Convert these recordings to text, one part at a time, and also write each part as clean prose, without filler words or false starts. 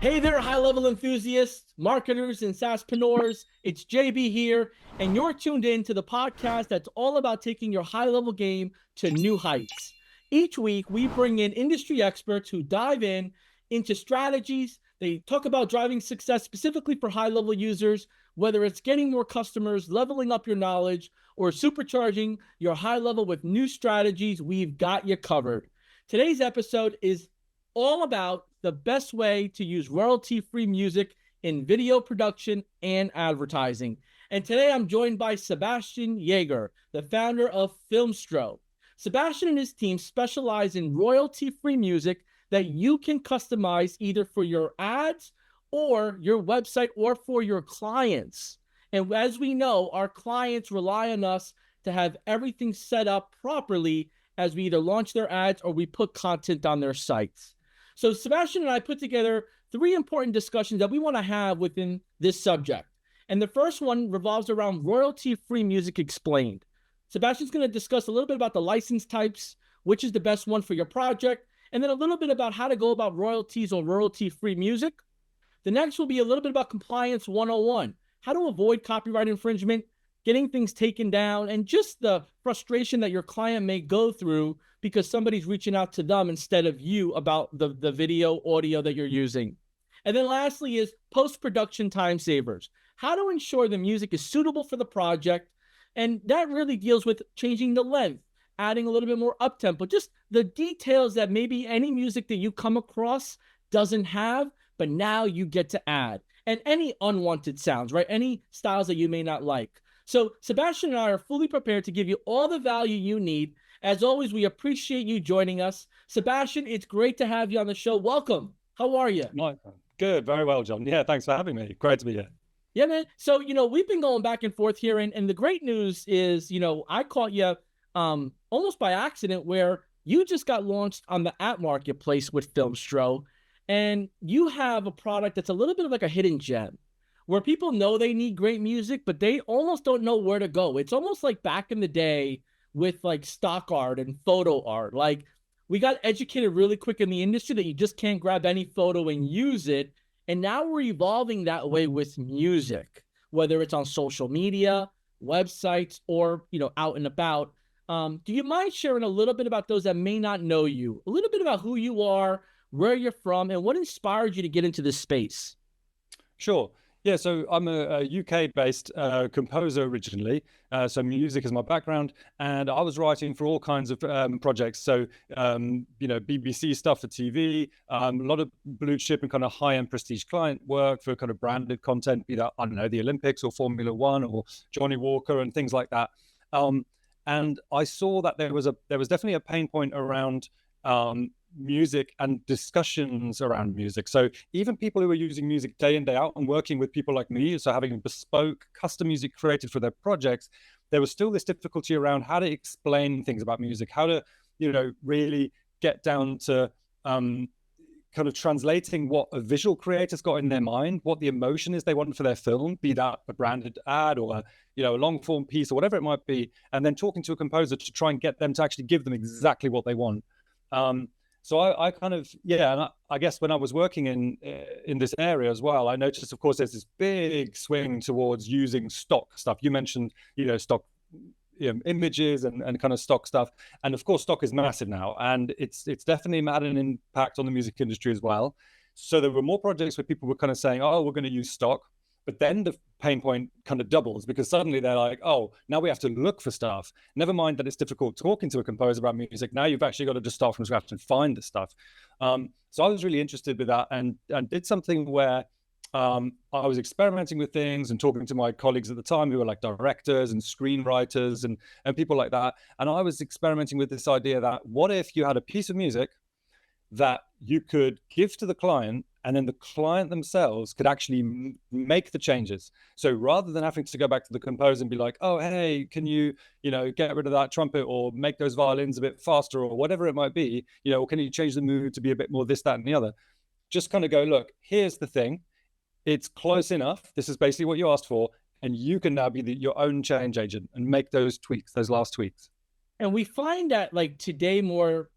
Hey there, high-level enthusiasts, marketers, and SaaSpreneurs. It's JB here, and you're tuned in to the podcast that's all about taking your high-level game to new heights. Each week, we bring in industry experts who dive into strategies. They talk about driving success specifically for high-level users, whether it's getting more customers, leveling up your knowledge, or supercharging your high level with new strategies. We've got you covered. Today's episode is all about the best way to use royalty-free music in video production and advertising. And today I'm joined by Sebastian Jaeger, the founder of Filmstro. Sebastian and his team specialize in royalty-free music that you can customize either for your ads or your website or for your clients. And as we know, our clients rely on us to have everything set up properly as we either launch their ads or we put content on their sites. So Sebastian and I put together 3 important discussions that we want to have within this subject. And the first one revolves around royalty-free music explained. Sebastian's going to discuss a little bit about the license types, which is the best one for your project, and then a little bit about how to go about royalties or royalty-free music. The next will be a little bit about compliance 101, how to avoid copyright infringement, getting things taken down, and just the frustration that your client may go through because somebody's reaching out to them instead of you about the video, audio that you're using. And then lastly is post-production time savers, how to ensure the music is suitable for the project. And that really deals with changing the length, adding a little bit more up-tempo, just the details that maybe any music that you come across doesn't have, but now you get to add. And any unwanted sounds, right? Any styles that you may not like. So Sebastian and I are fully prepared to give you all the value you need. As always, we appreciate you joining us. Sebastian, it's great to have you on the show. Welcome. How are you? Good. Very well, John. Yeah, thanks for having me. Great to be here. Yeah, man. So, we've been going back and forth here. And the great news is, I caught you almost by accident where you just got launched on the app marketplace with Filmstro. And you have a product that's a little bit of like a hidden gem, where people know they need great music, but they almost don't know where to go. It's almost like back in the day with like stock art and photo art. Like we got educated really quick in the industry that you just can't grab any photo and use it. And now we're evolving that way with music, whether it's on social media, websites, or, out and about. Do you mind sharing a little bit about those that may not know you, a little bit about who you are, where you're from, and what inspired you to get into this space? Sure. Yeah, so I'm a UK-based composer originally, so music is my background, and I was writing for all kinds of projects. So, BBC stuff for TV, a lot of blue chip and kind of high-end prestige client work for kind of branded content, be that, I don't know, the Olympics or Formula One or Johnny Walker and things like that. And I saw that there was definitely a pain point around music and discussions around music. So even people who are using music day in, day out and working with people like me, so having bespoke custom music created for their projects, there was still this difficulty around how to explain things about music, how to, really get down to kind of translating what a visual creator's got in their mind, what the emotion is they want for their film, be that a branded ad or a long form piece or whatever it might be, and then talking to a composer to try and get them to actually give them exactly what they want. So I kind of, and I guess when I was working in this area as well, I noticed, of course, there's this big swing towards using stock stuff. You mentioned, stock images and kind of stock stuff. And of course, stock is massive now. And it's definitely had an impact on the music industry as well. So there were more projects where people were kind of saying, oh, we're going to use stock. But then the pain point kind of doubles because suddenly they're like, oh, now we have to look for stuff. Never mind that it's difficult talking to a composer about music. Now you've actually got to just start from scratch and find the stuff. So I was really interested with that and did something where I was experimenting with things and talking to my colleagues at the time who were like directors and screenwriters and people like that. And I was experimenting with this idea that what if you had a piece of music that you could give to the client, and then the client themselves could actually make the changes. So rather than having to go back to the composer and be like, oh, hey, can you, get rid of that trumpet or make those violins a bit faster or whatever it might be, or can you change the mood to be a bit more this, that, and the other? Just kind of go, look, here's the thing. It's close enough. This is basically what you asked for. And you can now be your own change agent and make those tweaks, those last tweaks. And we find that like today more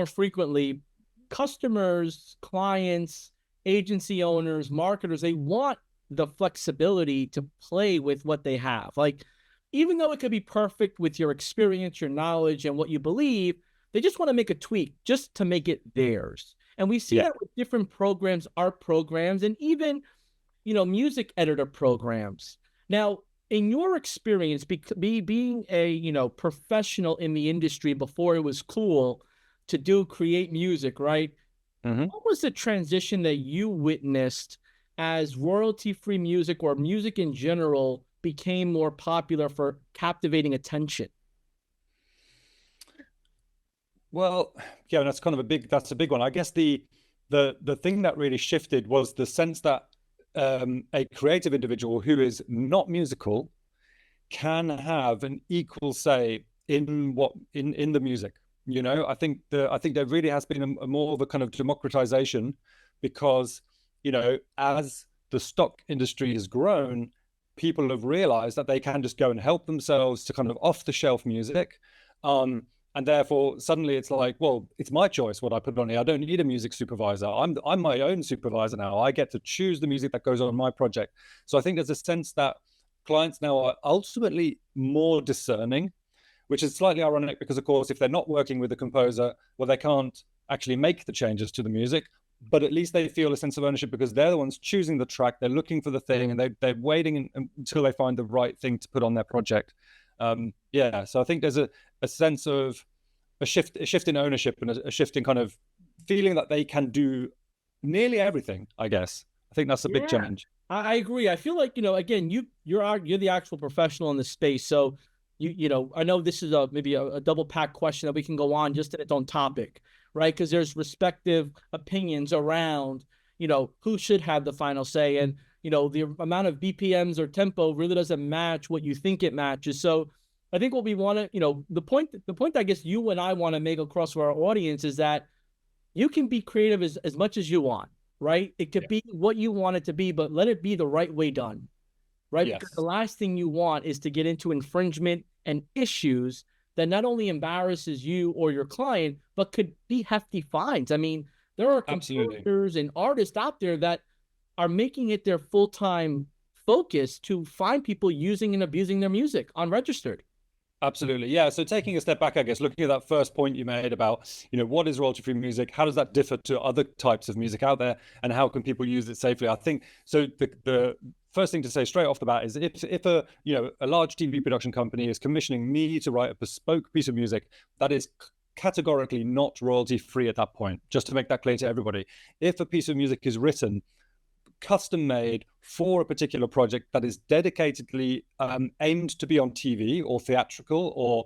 frequently, customers, clients, agency owners, marketers, they want the flexibility to play with what they have. Like, even though it could be perfect with your experience, your knowledge, and what you believe, they just want to make a tweak just to make it theirs. And we see Yeah. that with different programs, art programs, and even, music editor programs. Now, in your experience, being a, professional in the industry before it was cool to create music, right? Mm-hmm. What was the transition that you witnessed as royalty-free music or music in general became more popular for captivating attention? Well, yeah, that's a big one. I guess the thing that really shifted was the sense that a creative individual who is not musical can have an equal say in the music. I think there really has been a more of a kind of democratization, because as the stock industry has grown, people have realized that they can just go and help themselves to kind of off the shelf music. And therefore suddenly it's like, well, it's my choice what I put on here. I don't need a music supervisor. I'm my own supervisor now. I get to choose the music that goes on my project. So I think there's a sense that clients now are ultimately more discerning, which is slightly ironic because, of course, if they're not working with a composer, well, they can't actually make the changes to the music, but at least they feel a sense of ownership because they're the ones choosing the track. They're looking for the thing, and they're waiting until they find the right thing to put on their project. So I think there's a sense of a shift in ownership, and a shift in kind of feeling that they can do nearly everything, I guess. I think that's a big Yeah, change. I agree. I feel like, again, you're the actual professional in the space. So I know this is maybe a double pack question that we can go on just in its own topic, right? Because there's respective opinions around, who should have the final say. And, the amount of BPMs or tempo really doesn't match what you think it matches. So I think what we want to, the point I guess you and I want to make across to our audience is that you can be creative as much as you want, right? It could Yeah. be what you want it to be, but let it be the right way done, right? Because the Yes. last thing you want is to get into infringement and issues that not only embarrasses you or your client, but could be hefty fines. I mean, there are Absolutely. composers and artists out there that are making it their full-time focus to find people using and abusing their music unregistered. Absolutely. Yeah. So taking a step back, I guess, looking at that first point you made about, what is royalty-free music? How does that differ to other types of music out there? And how can people use it safely? I think so. The first thing to say straight off the bat is if a large TV production company is commissioning me to write a bespoke piece of music, that is categorically not royalty-free at that point, just to make that clear to everybody. If a piece of music is written custom made for a particular project that is dedicatedly aimed to be on TV or theatrical or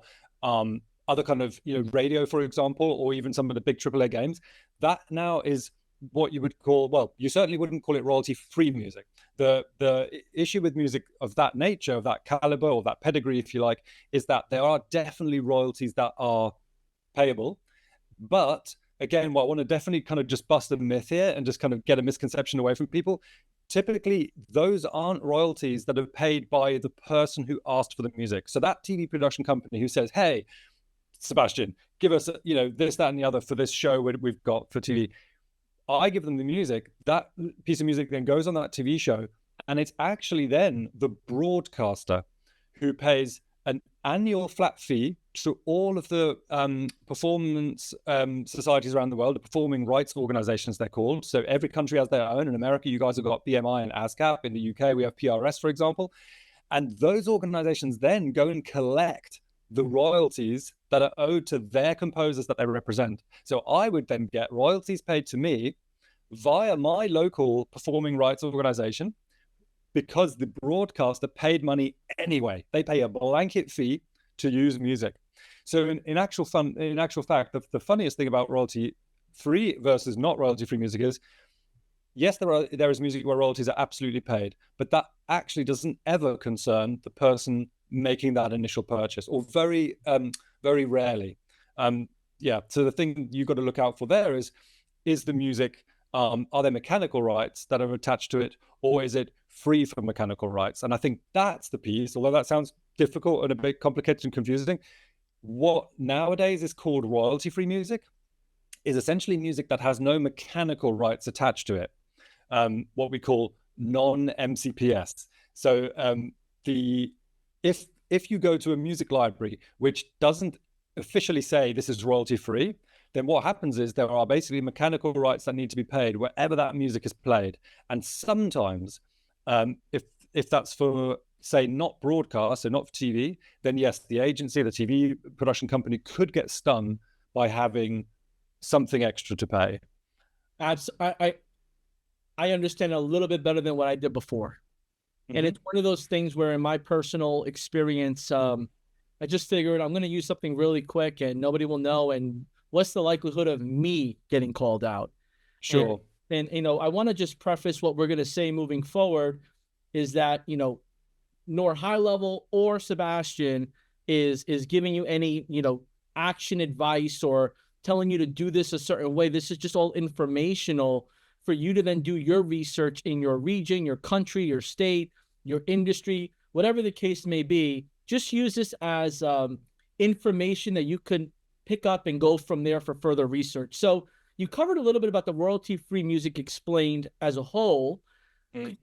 other kind of radio, for example, or even some of the big AAA games, that now is what you would call, well, you certainly wouldn't call it royalty-free music. The issue with music of that nature, of that caliber, or that pedigree, if you like, is that there are definitely royalties that are payable, but again, what I want to definitely kind of just bust a myth here and just kind of get a misconception away from people. Typically, those aren't royalties that are paid by the person who asked for the music. So that TV production company who says, "Hey, Sebastian, give us, this, that, and the other for this show we've got for TV." I give them the music. That piece of music then goes on that TV show, and it's actually then the broadcaster who pays an annual flat fee to all of the performance societies around the world, the performing rights organizations, they're called. So every country has their own. In America, you guys have got BMI and ASCAP. In the UK, we have PRS, for example. And those organizations then go and collect the royalties that are owed to their composers that they represent. So I would then get royalties paid to me via my local performing rights organization, because the broadcaster paid money anyway. They pay a blanket fee to use music. So in actual fact, the funniest thing about royalty-free versus not royalty-free music is, yes, there is music where royalties are absolutely paid, but that actually doesn't ever concern the person making that initial purchase, or very rarely. So the thing you've got to look out for there is the music, are there mechanical rights that are attached to it, or is it free from mechanical rights? And I think that's the piece, although that sounds difficult and a bit complicated and confusing. What nowadays is called royalty-free music is essentially music that has no mechanical rights attached to it. what we call non-MCPS. So if you go to a music library which doesn't officially say this is royalty free, then what happens is there are basically mechanical rights that need to be paid wherever that music is played. And sometimes, if that's for, say, not broadcast, so not for TV, then yes, the agency, the TV production company could get stung by having something extra to pay. I understand a little bit better than what I did before. And it's one of those things where in my personal experience, I just figured I'm going to use something really quick and nobody will know. And what's the likelihood of me getting called out? Sure. And I want to just preface what we're going to say moving forward is that, nor High Level or Sebastian is giving you any, action advice or telling you to do this a certain way. This is just all informational for you to then do your research in your region, your country, your state, your industry, whatever the case may be. Just use this as information that you can pick up and go from there for further research. So you covered a little bit about the royalty-free music explained as a whole.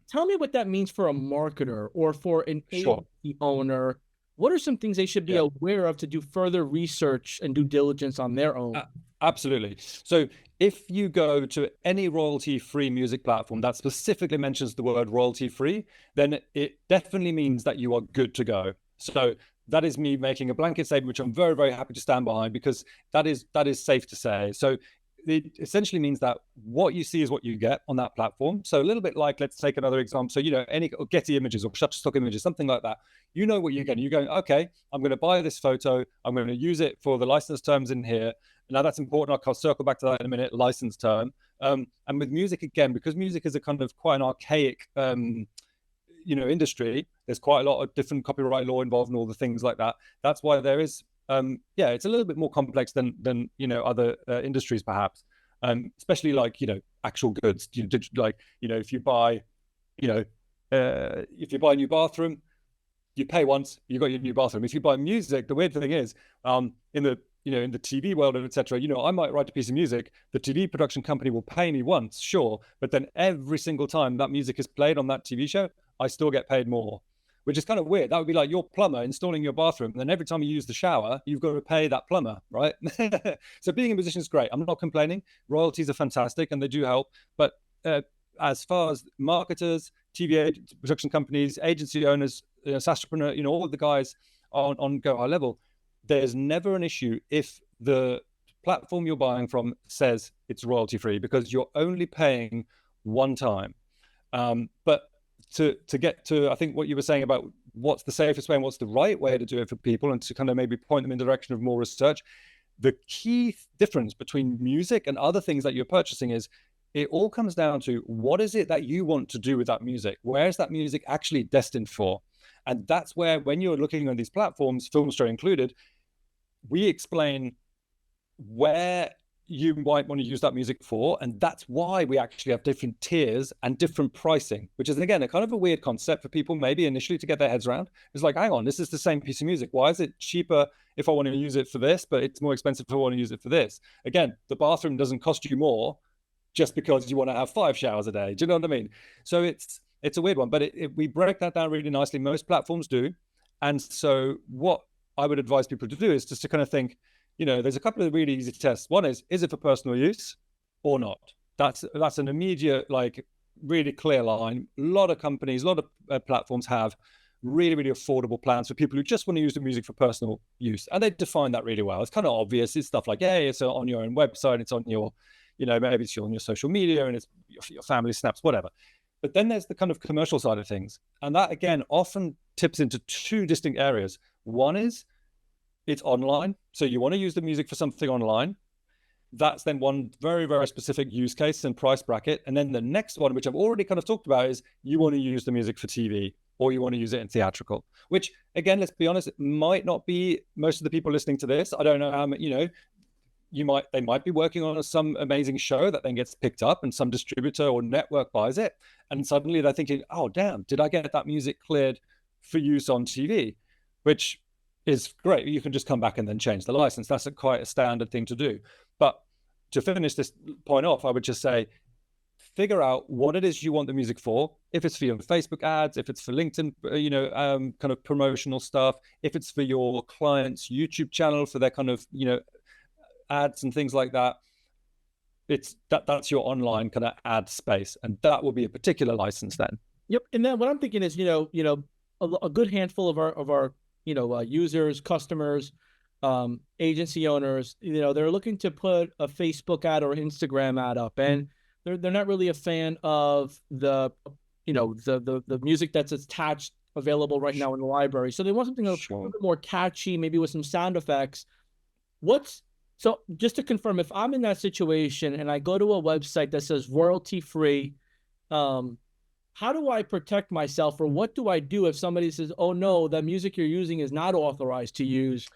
Tell me what that means for a marketer or for an agency owner. What are some things they should be aware of to do further research and due diligence on their own? Absolutely. So if you go to any royalty-free music platform that specifically mentions the word royalty-free, then it definitely means that you are good to go. So that is me making a blanket statement, which I'm very, very happy to stand behind, because that is safe to say. So it essentially means that what you see is what you get on that platform. So a little bit like, let's take another example. So, any Getty images or Shutterstock images, something like that. You know what you're getting. You're going, okay, I'm going to buy this photo. I'm going to use it for the license terms in here. Now that's important. I'll circle back to that in a minute, license term. And with music, again, because music is a kind of quite an archaic, industry, there's quite a lot of different copyright law involved and all the things like that. That's why there is, it's a little bit more complex than other industries perhaps, especially like, actual goods, if you buy, if you buy a new bathroom, you pay once, you got your new bathroom. If you buy music, the weird thing is, in the TV world, etc., I might write a piece of music. The TV production company will pay me once, sure, but then every single time that music is played on that TV show, I still get paid more, which is kind of weird. That would be like your plumber installing your bathroom, and then every time you use the shower, you've got to pay that plumber, right? So being a musician is great. I'm not complaining. Royalties are fantastic, and they do help. But as far as marketers, TV production companies, agency owners, SaaSpreneur, all of the guys on Go High Level, there's never an issue if the platform you're buying from says it's royalty free, because you're only paying one time. But to get to, I think, what you were saying about what's the safest way and what's the right way to do it for people, and to kind of maybe point them in the direction of more research, the key difference between music and other things that you're purchasing is it all comes down to what is it that you want to do with that music? Where is that music actually destined for? And that's where, when you're looking on these platforms, Filmstray included, we explain where you might want to use that music for. And that's why we actually have different tiers and different pricing, which is, again, a kind of a weird concept for people maybe initially to get their heads around. It's like, hang on, this is the same piece of music. Why is it cheaper if I want to use it for this, but it's more expensive if I want to use it for this? Again, the bathroom doesn't cost you more just because you want to have 5 showers a day. Do you know what I mean? So it's a weird one, but we break that down really nicely. Most platforms do. And so what I would advise people to do is just to kind of think, there's a couple of really easy tests. One is it for personal use or not? That's an immediate, like, really clear line. A lot of companies, a lot of platforms have really, really affordable plans for people who just want to use the music for personal use. And they define that really well. It's kind of obvious. It's stuff like, hey, it's on your own website. It's on your, maybe it's on your social media, and it's your family snaps, whatever. But then there's the kind of commercial side of things. And that, again, often tips into 2 distinct areas. One is it's online. So you want to use the music for something online. That's then one very, very specific use case and price bracket. And then the next one, which I've already kind of talked about, is you want to use the music for TV, or you want to use it in theatrical, which, again, let's be honest, it might not be most of the people listening to this. I don't know how, they might be working on some amazing show that then gets picked up and some distributor or network buys it. And suddenly they're thinking, oh, damn, did I get that music cleared for use on TV? Which is great. You can just come back and then change the license. That's quite a standard thing to do. But to finish this point off, I would just say, figure out what it is you want the music for. If it's for your Facebook ads, if it's for LinkedIn, kind of promotional stuff, if it's for your client's YouTube channel for their kind of, ads and things like that. That's your online kind of ad space, and that will be a particular license then. Yep. And then what I'm thinking is, a good handful of our users, customers, agency owners, they're looking to put a Facebook ad or Instagram ad up, and they're not really a fan of the music that's attached available right now in the library. So they want something a little bit more catchy, maybe with some sound effects. So just to confirm, if I'm in that situation and I go to a website that says royalty free, how do I protect myself, or what do I do if somebody says, oh no, that music you're using is not authorized to use?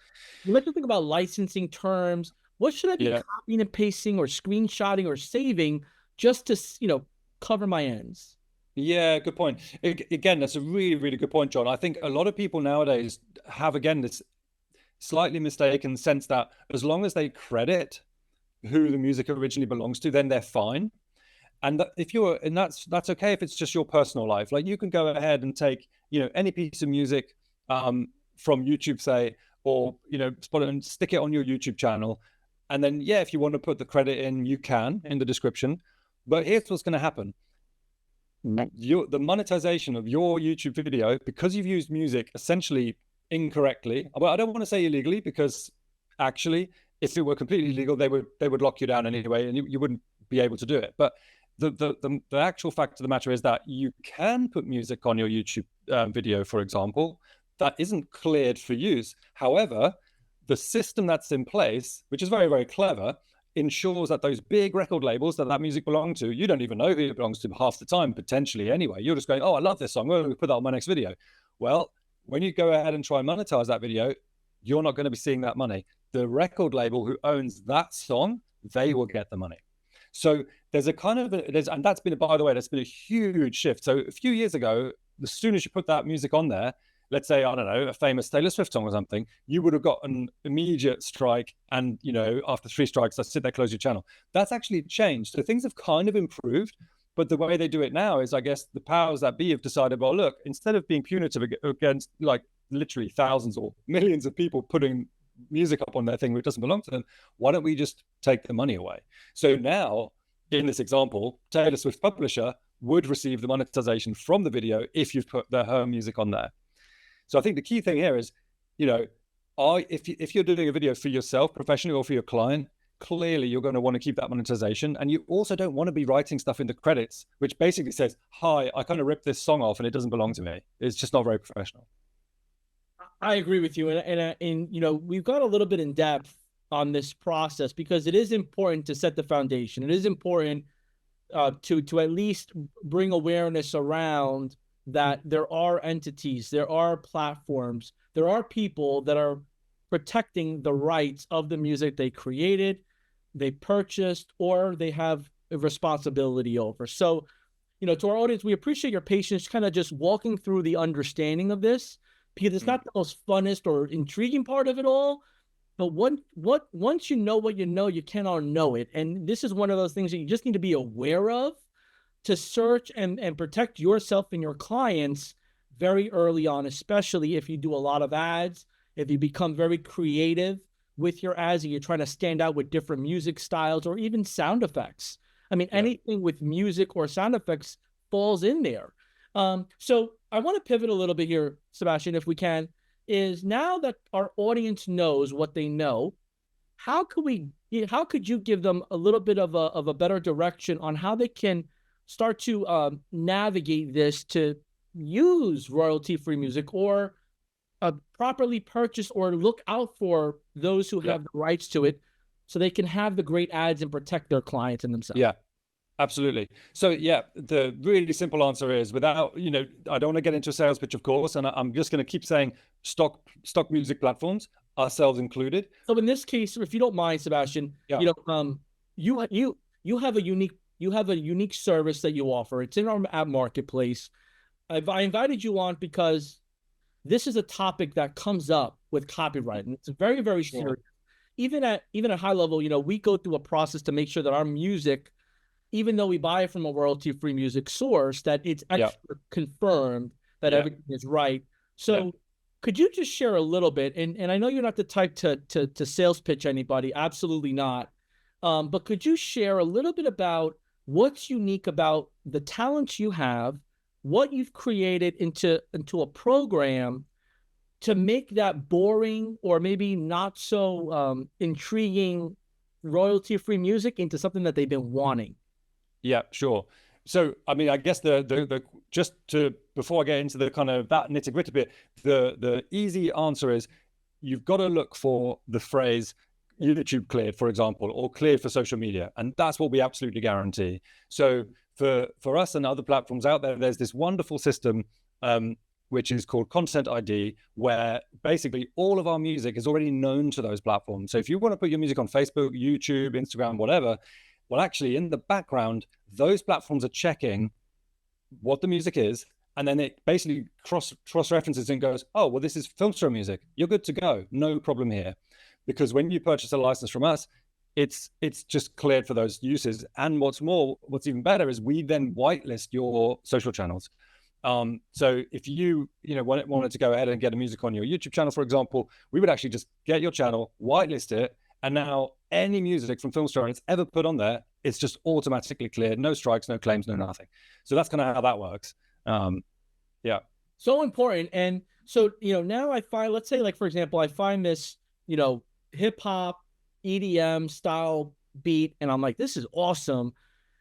You have to think about licensing terms. What should I be copying and pasting or screenshotting or saving just to, cover my ends? Yeah, good point. Again, that's a really, really good point, John. I think a lot of people nowadays have, again, this slightly mistaken sense that as long as they credit who the music originally belongs to, then they're fine. And that's okay if it's just your personal life. Like, you can go ahead and take, any piece of music from YouTube, say, or, spot it and stick it on your YouTube channel. And then, if you want to put the credit in, you can in the description. But here's what's going to happen. The monetization of your YouTube video, because you've used music essentially incorrectly. Well, I don't want to say illegally, because actually, if it were completely legal, they would lock you down anyway, and you wouldn't be able to do it. But the actual fact of the matter is that you can put music on your YouTube video, for example, that isn't cleared for use. However, the system that's in place, which is very, very clever, ensures that those big record labels that music belongs to, you don't even know who it belongs to half the time, potentially anyway. You're just going, oh, I love this song, well, let me put that on my next video. Well, when you go ahead and try and monetize that video, you're not going to be seeing that money. The record label who owns that song, they will get the money. So there's a kind of, and that's been, by the way, that's been a huge shift. So a few years ago, as soon as you put that music on there, let's say, I don't know, a famous Taylor Swift song or something, you would have got an immediate strike. And, after 3 strikes, that's it, they close your channel. That's actually changed. So things have kind of improved. But the way they do it now is, I guess, the powers that be have decided, well, look, instead of being punitive against like literally thousands or millions of people putting music up on their thing which doesn't belong to them, why don't we just take the money away? So now, in this example, Taylor Swift publisher would receive the monetization from the video if you've put her music on there. So I think the key thing here is, if you're doing a video for yourself professionally or for your client, clearly you're going to want to keep that monetization. And you also don't want to be writing stuff in the credits, which basically says, hi, I kind of ripped this song off and it doesn't belong to me. It's just not very professional. I agree with you. And we've got a little bit in depth on this process because it is important to set the foundation. It is important to at least bring awareness around that there are entities, there are platforms, there are people that are protecting the rights of the music they created, they purchased, or they have a responsibility over. So, to our audience, we appreciate your patience kind of just walking through the understanding of this, because it's not the most funnest or intriguing part of it all. But once you know what you know, you can unknow it. And this is one of those things that you just need to be aware of to search and protect yourself and your clients very early on, especially if you do a lot of ads, if you become very creative with your ads and you're trying to stand out with different music styles or even sound effects. I mean, anything with music or sound effects falls in there. So I want to pivot a little bit here, Sebastian, if we can, is now that our audience knows what they know, how could you give them a little bit of a better direction on how they can start to navigate this to use royalty-free music or properly purchase or look out for those who have the rights to it so they can have the great ads and protect their clients and themselves? Yeah, absolutely. So the really simple answer is, without, I don't want to get into a sales pitch, of course, and I'm just going to keep saying stock music platforms, ourselves included. So in this case, if you don't mind, Sebastian, you have a unique service that you offer. It's in our app marketplace. I invited you on because this is a topic that comes up with copyright, and it's very, very serious. Even at high level, we go through a process to make sure that our music even though we buy it from a royalty-free music source, that it's extra confirmed that everything is right. So could you just share a little bit, and I know you're not the type to sales pitch anybody, absolutely not. But could you share a little bit about what's unique about the talents you have, what you've created into a program to make that boring or maybe not so intriguing royalty-free music into something that they've been wanting? Yeah, sure. So, I mean, I guess the just to before I get into the kind of that nitty gritty bit, the easy answer is you've got to look for the phrase YouTube cleared, for example, or cleared for social media, and that's what we absolutely guarantee. So for us and other platforms out there, there's this wonderful system which is called Content ID, where basically all of our music is already known to those platforms. So if you want to put your music on Facebook, YouTube, Instagram, whatever, well, actually, in the background, those platforms are checking what the music is, and then it basically cross references and goes, oh, well, this is Filmstro music. You're good to go. No problem here. Because when you purchase a license from us, it's just cleared for those uses. And what's even better is we then whitelist your social channels. So if you wanted to go ahead and get a music on your YouTube channel, for example, we would actually just get your channel, whitelist it, and now any music from Filmstro it's ever put on there, it's just automatically cleared. No strikes, no claims, no nothing. So that's kind of how that works. Yeah. So important. And so, now I find, let's say, like, for example, I find this, hip hop, EDM style beat, and I'm like, this is awesome.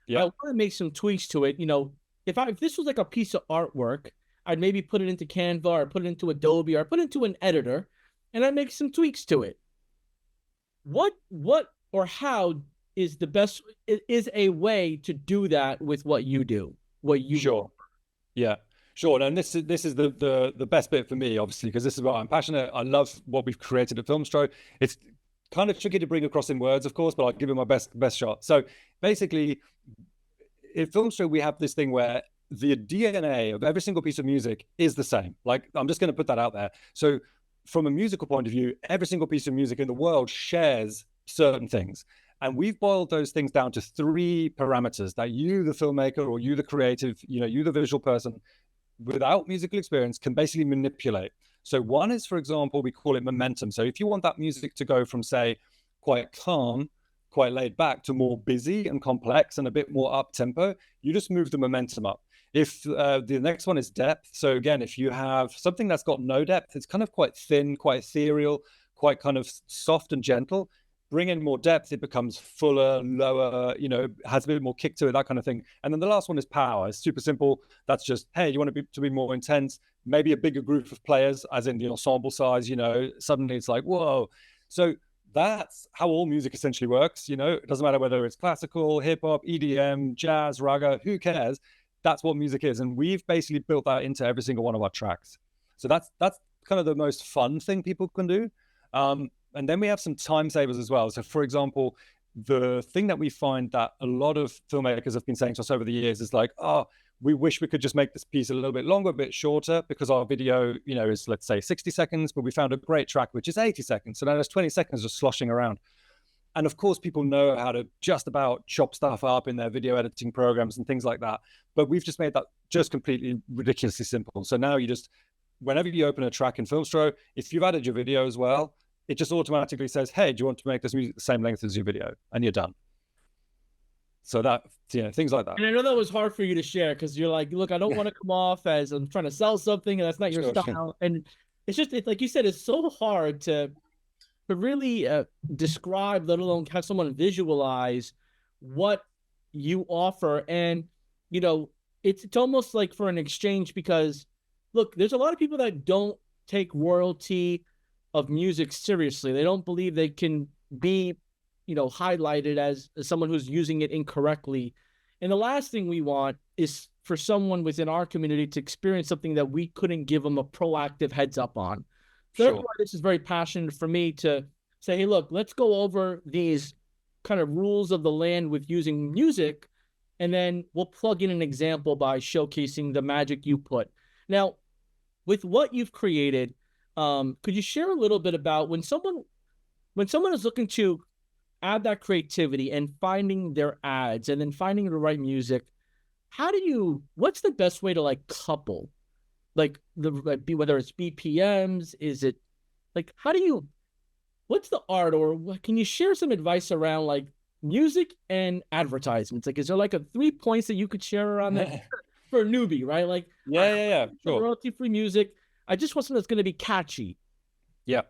Yeah. I want to make some tweaks to it. If this was like a piece of artwork, I'd maybe put it into Canva or put it into Adobe or put it into an editor, and I'd make some tweaks to it. What or how is the best, is a way to do that with what you do, what you Sure. Yeah, sure. And this is the best bit for me, obviously, because this is what I'm passionate. I love what we've created at Filmstro. It's kind of tricky to bring across in words, of course, but I'll give it my best shot. So basically, at Filmstro, we have this thing where the DNA of every single piece of music is the same. Like, I'm just going to put that out there. So from a musical point of view, every single piece of music in the world shares certain things. And we've boiled those things down to 3 parameters that you, the filmmaker, or you, the creative, you, the visual person, without musical experience, can basically manipulate. So one is, for example, we call it momentum. So if you want that music to go from, say, quite calm, quite laid back, to more busy and complex and a bit more up tempo, you just move the momentum up. If the next one is depth, so again, if you have something that's got no depth, it's kind of quite thin, quite ethereal, quite kind of soft and gentle. Bring in more depth, it becomes fuller, lower, has a bit more kick to it, that kind of thing. And then the last one is power. It's super simple. That's just, hey, you want to be more intense, maybe a bigger group of players, as in the ensemble size, suddenly it's like, whoa. So that's how all music essentially works. It doesn't matter whether it's classical, hip hop, EDM, jazz, raga, who cares? That's what music is. And we've basically built that into every single one of our tracks. So that's kind of the most fun thing people can do. And then we have some time savers as well. So for example, the thing that we find that a lot of filmmakers have been saying to us over the years is like, oh, we wish we could just make this piece a little bit longer, a bit shorter, because our video, is, let's say, 60 seconds, but we found a great track, which is 80 seconds. So now there's 20 seconds just sloshing around. And of course, people know how to just about chop stuff up in their video editing programs and things like that. But we've just made that just completely ridiculously simple. So now whenever you open a track in Filmstro, if you've added your video as well, it just automatically says, hey, do you want to make this music the same length as your video? And you're done. So that, things like that. And I know that was hard for you to share because you're like, look, I don't want to come off as I'm trying to sell something and that's not your style. Sure. And it's just, like you said, it's so hard to really describe, let alone have someone visualize what you offer. And, it's almost like for an exchange, because look, there's a lot of people that don't take royalty of music seriously. They don't believe they can be, highlighted as someone who's using it incorrectly. And the last thing we want is for someone within our community to experience something that we couldn't give them a proactive heads up on. So sure. This is very passionate for me to say, hey, look, let's go over these kind of rules of the land with using music, and then we'll plug in an example by showcasing the magic you put. Now, with what you've created, could you share a little bit about when someone is looking to add that creativity and finding their ads and then finding the right music, what's the best way to like couple like whether it's BPMs, is it like, what's the art, or can you share some advice around like music and advertisements? Like, is there like a 3 points that you could share around that for a newbie, right? Like, Yeah, sure. royalty-free music. I just want something that's going to be catchy. Yeah.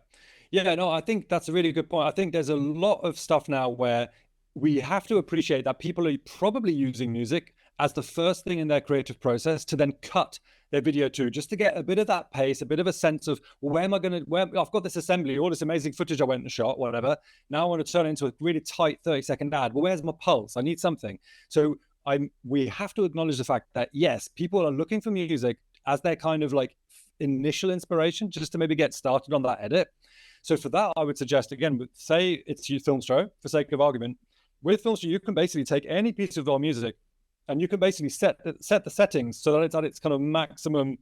Yeah, no, I think that's a really good point. I think there's a lot of stuff now where we have to appreciate that people are probably using music as the first thing in their creative process to then cut their video to, just to get a bit of that pace, a bit of a sense of, well, where I've got this assembly, all this amazing footage I went and shot, whatever. Now I want to turn it into a really tight 30-second ad. Well, where's my pulse? I need something. So we have to acknowledge the fact that, yes, people are looking for music as their kind of like initial inspiration, just to maybe get started on that edit. So for that, I would suggest, again, say it's your Filmstro, for sake of argument. With Filmstro, you can basically take any piece of our music and you can basically set the settings so that it's at its kind of maximum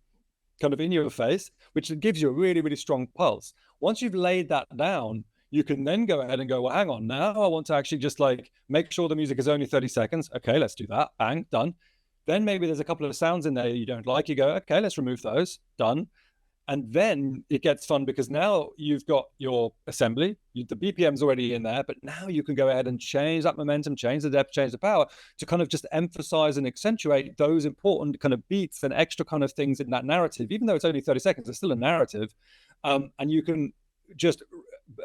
kind of in your face, which gives you a really, really strong pulse. Once you've laid that down, you can then go ahead and go, well, hang on, now I want to actually just like make sure the music is only 30 seconds. Okay, let's do that. Bang, done. Then maybe there's a couple of sounds in there you don't like. You go, okay, let's remove those. Done. And then it gets fun because now you've got your assembly, the BPM's already in there, but now you can go ahead and change that momentum, change the depth, change the power to kind of just emphasize and accentuate those important kind of beats and extra kind of things in that narrative. Even though it's only 30 seconds, it's still a narrative. And you can just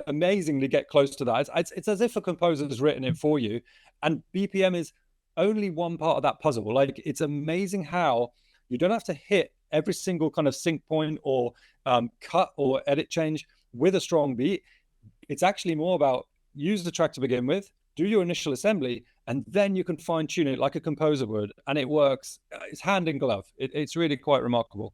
amazingly get close to that. It's as if a composer has written it for you. And BPM is only one part of that puzzle. Like, it's amazing how you don't have to hit every single kind of sync point or cut or edit change with a strong beat. It's actually more about use the track to begin with, do your initial assembly, and then you can fine tune it like a composer would. And it works. It's hand in glove. It's really quite remarkable.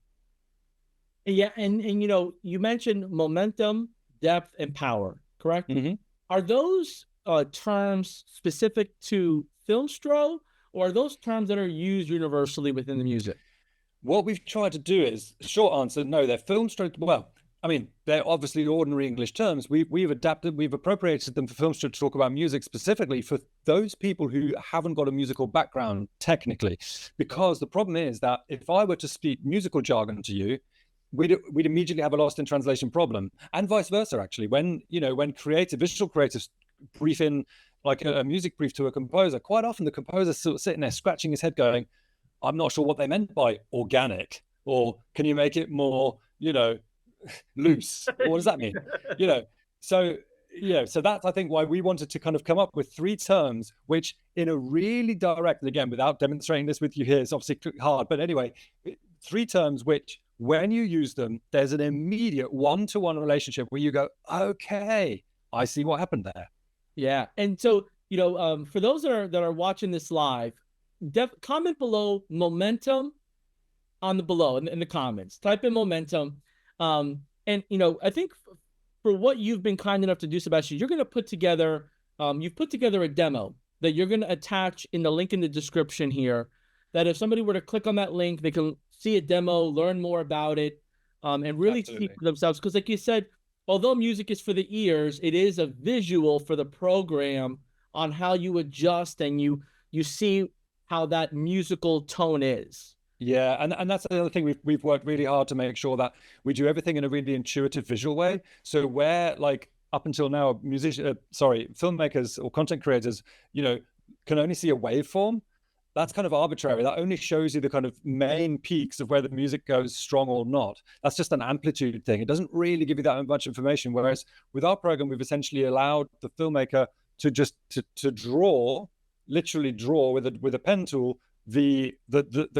Yeah. And you mentioned momentum, depth, and power, correct? Mm-hmm. Are those terms specific to Filmstro, or are those terms that are used universally within the music? What we've tried to do is, short answer, no, they're Filmstro. Well, I mean, they're obviously ordinary English terms. We've appropriated them for Filmstro to talk about music specifically for those people who haven't got a musical background technically. Because the problem is that if I were to speak musical jargon to you, we'd immediately have a lost in translation problem, and vice versa. Actually, when visual creatives brief in like a music brief to a composer, quite often the composer's sort of sitting there scratching his head going, I'm not sure what they meant by organic, or can you make it more, loose? Or what does that mean? So that's, I think, why we wanted to kind of come up with 3 terms, which in a really direct, again, without demonstrating this with you here, it's obviously hard, but anyway, 3 terms which, when you use them, there's an immediate one-to-one relationship where you go, okay, I see what happened there. Yeah. And so, for those that are watching this live, comment below momentum on the below in the comments. Type in momentum. And I think for what you've been kind enough to do, Sebastian, you're going to put together a demo that you're going to attach in the link in the description here, that if somebody were to click on that link, they can see a demo, learn more about it, and really see for themselves. Because like you said, although music is for the ears, it is a visual for the program on how you adjust and you see how that musical tone is. Yeah, and that's the other thing we've worked really hard to make sure that we do everything in a really intuitive visual way. So where, like, up until now, filmmakers or content creators, can only see a waveform, that's kind of arbitrary. That only shows you the kind of main peaks of where the music goes strong or not. That's just an amplitude thing. It doesn't really give you that much information. Whereas with our program, we've essentially allowed the filmmaker to just to draw, literally draw with a pen tool the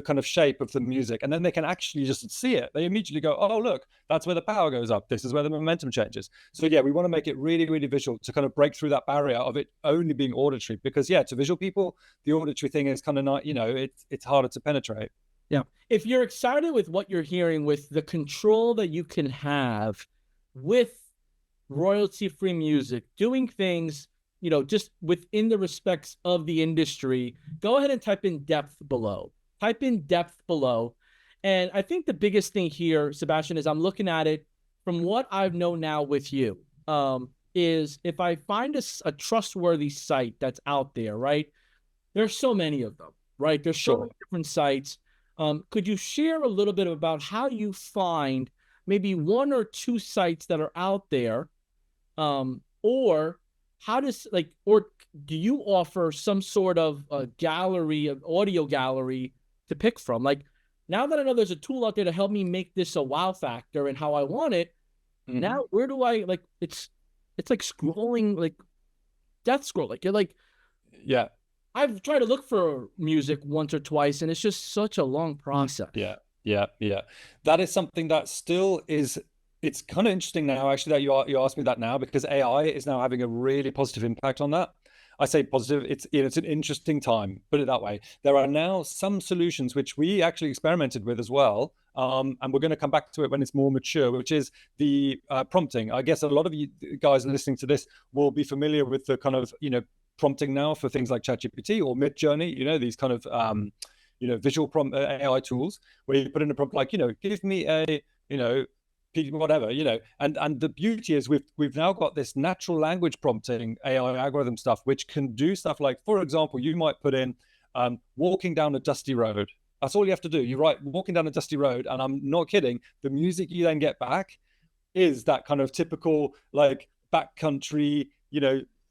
kind of shape of the music, and then they can actually just see it. They immediately go, oh, look, that's where the power goes up, this is where the momentum changes. So yeah, we want to make it really, really visual to kind of break through that barrier of it only being auditory, because to visual people, the auditory thing is kind of not, it's harder to penetrate. Yeah. If you're excited with what you're hearing, with the control that you can have with royalty-free music, doing things just within the respects of the industry, go ahead and type in depth below. And I think the biggest thing here, Sebastian, is I'm looking at it from what I've known now with you. is if I find a trustworthy site that's out there, right? There's so many of them, right? There's so many Sure. different sites. Could you share a little bit about how you find maybe one or two sites that are out there, or how does like, or do you offer some sort of a gallery, of audio gallery to pick from? Like now that I know there's a tool out there to help me make this a wow factor and how I want it, Hmm. now where do I like? It's like scrolling, like death scroll. Like you're like Yeah. I've tried to look for music once or twice, and it's just such a long process. Yeah, yeah. That is something that still is. It's kind of interesting now, actually, that you asked me that now, because AI is now having a really positive impact on that. I say positive. It's an interesting time. Put it that way. There are now some solutions which we actually experimented with as well, and we're going to come back to it when it's more mature, which is the prompting. I guess a lot of you guys listening to this will be familiar with the kind of prompting now for things like ChatGPT or Midjourney. These kind of visual prompt AI tools where you put in a prompt like, give me a, whatever, and the beauty is we've now got this natural language prompting AI algorithm stuff, which can do stuff like, for example, you might put in walking down a dusty road. That's all you have to do. You write walking down a dusty road, and I'm not kidding. The music you then get back is that kind of typical like backcountry,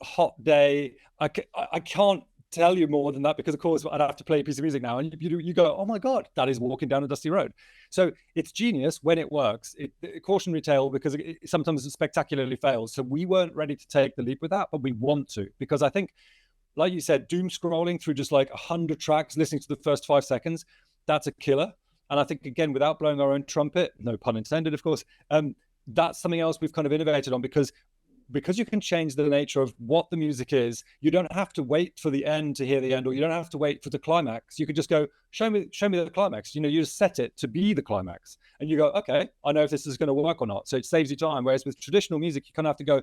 hot day. I can't tell you more than that because, of course, I'd have to play a piece of music now, and you go, oh my god, that is walking down a dusty road. So it's genius when it works. Cautionary tale because sometimes it spectacularly fails. So we weren't ready to take the leap with that, but we want to, because I think, like you said, doom scrolling through just like 100 tracks, listening to the first 5 seconds, that's a killer. And I think, again, without blowing our own trumpet, no pun intended, of course, that's something else we've kind of innovated on, because you can change the nature of what the music is. You don't have to wait for the end to hear the end, or you don't have to wait for the climax. You could just go, show me the climax. You just set it to be the climax, and you go, okay, I know if this is going to work or not. So it saves you time. Whereas with traditional music, you kind of have to go,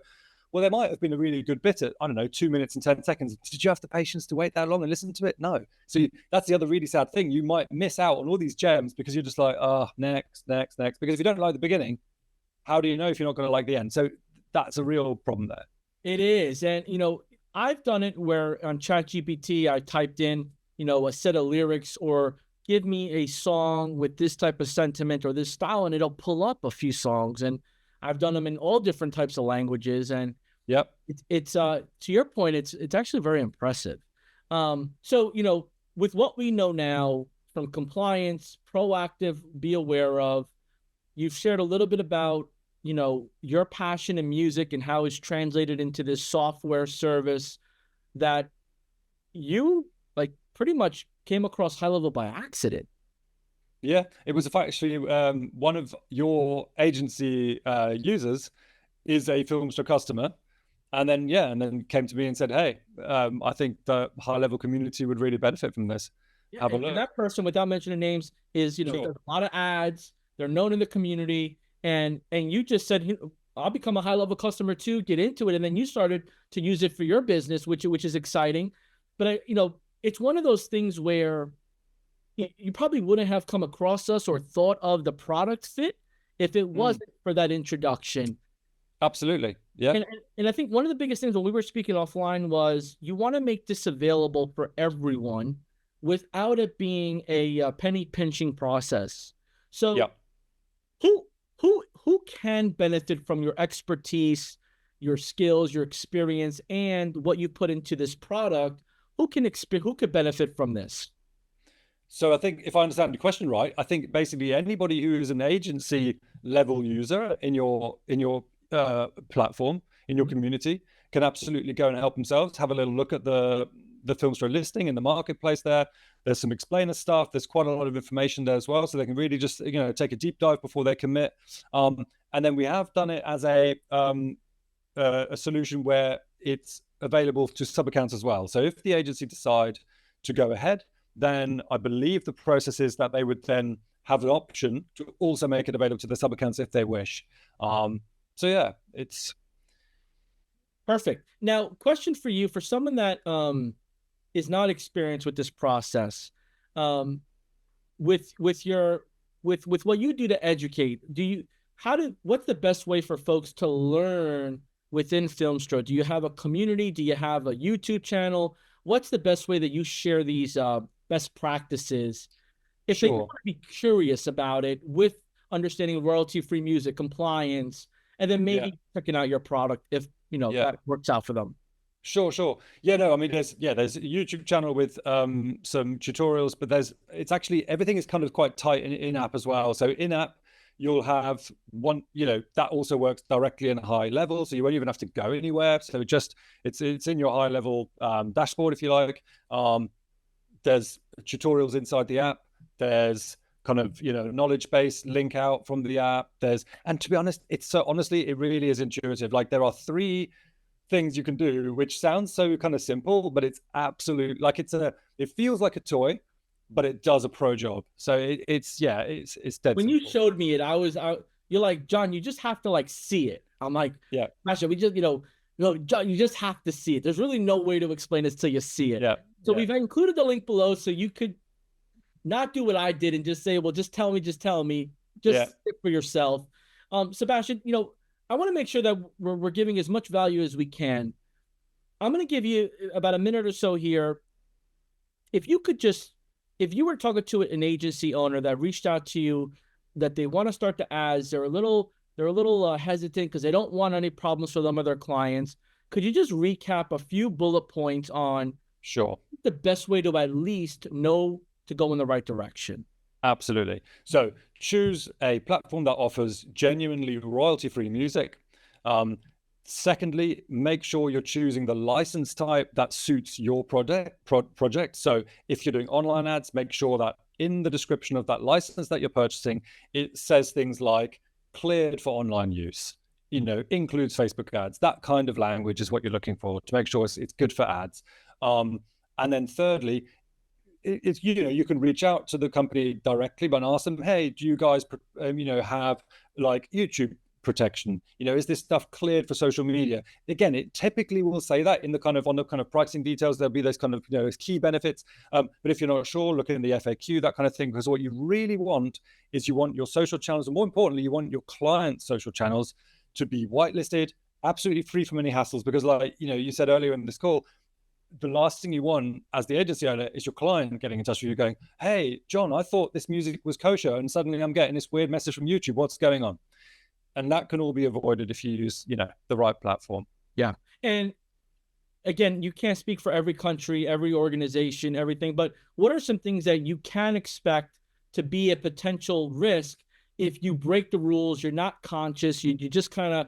well, there might have been a really good bit at, I don't know, 2 minutes and 10 seconds. Did you have the patience to wait that long and listen to it? No. So that's the other really sad thing. You might miss out on all these gems because you're just like, oh, next. Because if you don't like the beginning, how do you know if you're not going to like the end? So that's a real problem there. It is. And, I've done it where on ChatGPT, I typed in, a set of lyrics or give me a song with this type of sentiment or this style, and it'll pull up a few songs. And I've done them in all different types of languages. And Yep. it's to your point, it's actually very impressive. So, with what we know now from compliance, proactive, be aware of, you've shared a little bit about your passion in music and how it's translated into this software service that you like pretty much came across high level by accident. Yeah, it was actually one of your agency users is a Filmster customer, and then came to me and said, "Hey, I think the high level community would really benefit from this. Yeah, Have a and look." that person, without mentioning names, is Sure. does a lot of ads. They're known in the community, and you just said, I'll become a high level customer too, get into it, and then you started to use it for your business, which is exciting. But it's one of those things where you probably wouldn't have come across us or thought of the product fit if it Mm, wasn't for that introduction. absolutely. Yeah. And I think one of the biggest things when we were speaking offline was you want to make this available for everyone without it being a penny pinching process. So Yeah. who who can benefit from your expertise, your skills, your experience, and what you put into this product? Who could benefit from this? So I think if I understand the question right, I think basically anybody who is an agency level user in your platform, in your community, can absolutely go and help themselves. Have a little look at the Filmstore listing in the marketplace there. There's some explainer stuff. There's quite a lot of information there as well, so they can really just take a deep dive before they commit. And then we have done it as a solution where it's available to sub accounts as well. So if the agency decide to go ahead, then I believe the process is that they would then have an option to also make it available to the sub accounts if they wish. So yeah, it's Perfect. Now, question for you, for someone that is not experienced with this process, um, with your with what you do to educate, what's the best way for folks to learn within Filmstro? Do you have a community? Do you have a YouTube channel? What's the best way that you share these best practices if they want Sure. to be curious about it with understanding royalty-free music, compliance, and then Yeah. maybe checking out your product if, Yeah. that works out for them? Sure. Yeah, no, I mean there's a YouTube channel with some tutorials, but it's actually everything is kind of quite tight in app as well. So in app you'll have one, that also works directly in high level, so you won't even have to go anywhere. So it's in your high level dashboard if you like. There's tutorials inside the app. There's kind of knowledge base link out from the app. And to be honest, honestly it really is intuitive. Like there are three things you can do, which sounds so kind of simple, but it's absolute, like it feels like a toy, but it does a pro job. So it's dead When you simple. showed me it, you're like, John, you just have to like see it. I'm like, Yeah. Masha, we just, John, you just have to see it. There's really no way to explain this till you see it. Yeah. So we've included the link below so you could not do what I did and just say, well, just tell me, just see it for yourself. Sebastian, I want to make sure that we're giving as much value as we can. I'm going to give you about a minute or so here. If you were talking to an agency owner that reached out to you that they want to start the ads, they're a little hesitant because they don't want any problems for them or their clients. Could you just recap a few bullet points on Sure. the best way to at least know to go in the right direction? Absolutely. So choose a platform that offers genuinely royalty-free music. Secondly, make sure you're choosing the license type that suits your project. So if you're doing online ads, make sure that in the description of that license that you're purchasing, it says things like cleared for online use, includes Facebook ads. That kind of language is what you're looking for to make sure it's good for ads. And then thirdly, you can reach out to the company directly and ask them, hey, do you guys have like YouTube protection? Is this stuff cleared for social media? Again, it typically will say that in the kind of pricing details. There'll be those kind of key benefits, but if you're not sure, look in the FAQ, that kind of thing, because what you really want is you want your social channels, and more importantly, you want your client's social channels to be whitelisted, absolutely free from any hassles, because like you said earlier in this call, the last thing you want as the agency owner is your client getting in touch with you going, hey, John, I thought this music was kosher and suddenly I'm getting this weird message from YouTube. What's going on? And that can all be avoided if you use, the right platform. Yeah. And again, you can't speak for every country, every organization, everything, but what are some things that you can expect to be a potential risk if you break the rules, you're not conscious, you just kind of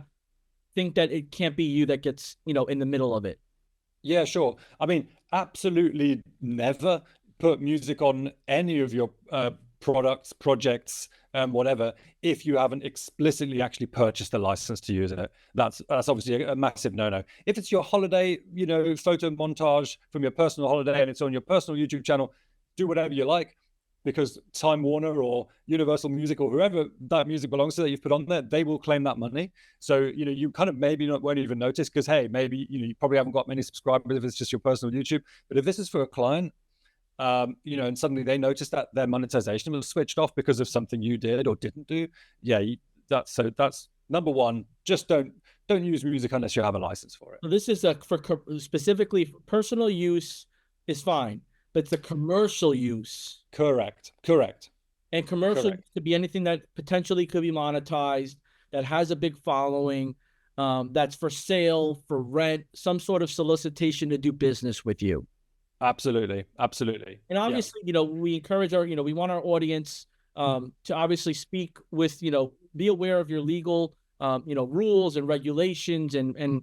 think that it can't be you that gets, in the middle of it? Yeah, sure. I mean, absolutely never put music on any of your products, projects, whatever, if you haven't explicitly actually purchased a license to use it. That's obviously a massive no-no. If it's your holiday, photo montage from your personal holiday and it's on your personal YouTube channel, do whatever you like, because Time Warner or Universal Music or whoever that music belongs to that you've put on there, they will claim that money. So, you kind of maybe won't even notice because, hey, maybe, you probably haven't got many subscribers if it's just your personal YouTube. But if this is for a client, and suddenly they notice that their monetization was switched off because of something you did or didn't do, that's number one. Just don't use music unless you have a license for it. So this is for specifically for personal use is fine, but it's the commercial use. Correct. And commercial could be anything that potentially could be monetized, that has a big following, that's for sale, for rent, some sort of solicitation to do business with you. Absolutely. And obviously, we encourage we want our audience to obviously speak with, be aware of your legal, rules and regulations and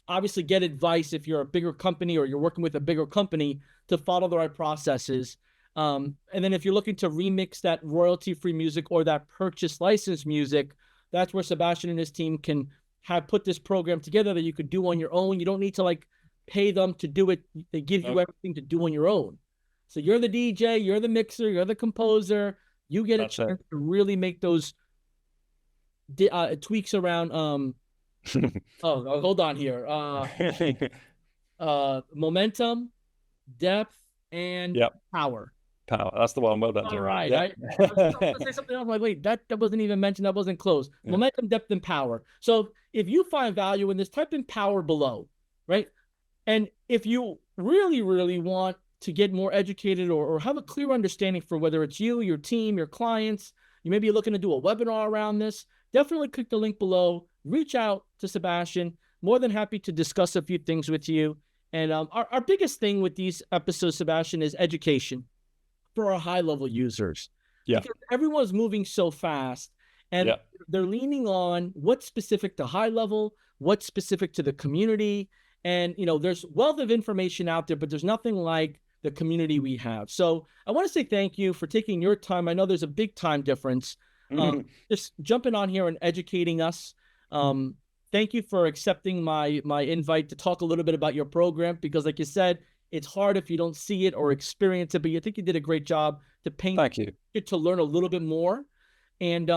obviously get advice if you're a bigger company or you're working with a bigger company to follow the right processes. And then if you're looking to remix that royalty-free music or that purchase license music, that's where Sebastian and his team can have put this program together that you could do on your own. You don't need to pay them to do it. They give you everything to do on your own. So you're the DJ, you're the mixer, you're the composer. You get a chance to really make those tweaks around. Hold on here. Momentum, depth, and power. power. That's the one. Well done, All Jim. right. Yeah. I was going to say something else. I'm like, wait, that wasn't even mentioned. That wasn't close. Yeah. Momentum, depth, and power. So if you find value in this, type in power below, right? And if you really, really want to get more educated or have a clear understanding for whether it's you, your team, your clients, you may be looking to do a webinar around this, definitely click the link below. Reach out to Sebastian. More than happy to discuss a few things with you. And our biggest thing with these episodes, Sebastian, is education for our high-level users. Yeah. Because everyone's moving so fast, and Yeah. they're leaning on what's specific to high level, what's specific to the community. And, you know, there's wealth of information out there, but there's nothing like the community we have. So I want to say thank you for taking your time. I know there's a big time difference. Just jumping on here and educating us. Thank you for accepting my invite to talk a little bit about your program, because like you said, it's hard if you don't see it or experience it, but I think you did a great job to paint. Thank you. To learn a little bit more. And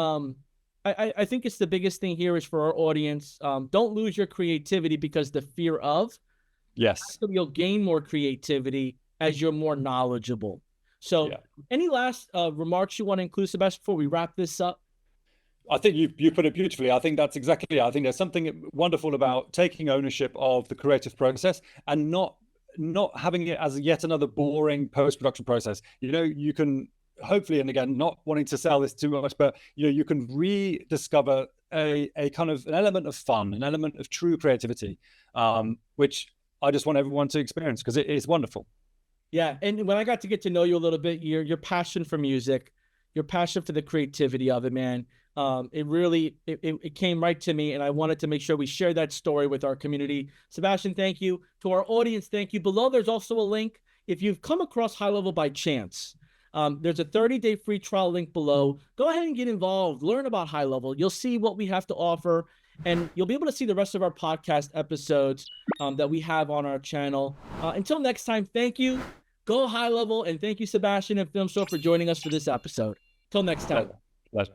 I think it's the biggest thing here is for our audience. Don't lose your creativity because the fear of. Yes. So you'll gain more creativity as you're more knowledgeable. So any last remarks you want to include, Sebastian, before we wrap this up? I think you put it beautifully. I think that's exactly it. I think there's something wonderful about taking ownership of the creative process and not having it as yet another boring post-production process. You know, you can hopefully, and again, not wanting to sell this too much, but you know, you can rediscover a kind of an element of fun, an element of true creativity, which I just want everyone to experience because it is wonderful. Yeah, and when I got to get to know you a little bit, your passion for music, your passion for the creativity of it, man, it really it came right to me, and I wanted to make sure we share that story with our community. Sebastian, thank you. To our audience, thank you. Below, there's also a link. If you've come across High Level by chance, there's a 30-day free trial link below. Go ahead and get involved. Learn about High Level. You'll see what we have to offer, and you'll be able to see the rest of our podcast episodes that we have on our channel. Until next time, thank you. Go High Level, and thank you, Sebastian and Film Show, for joining us for this episode. Till next time. Pleasure.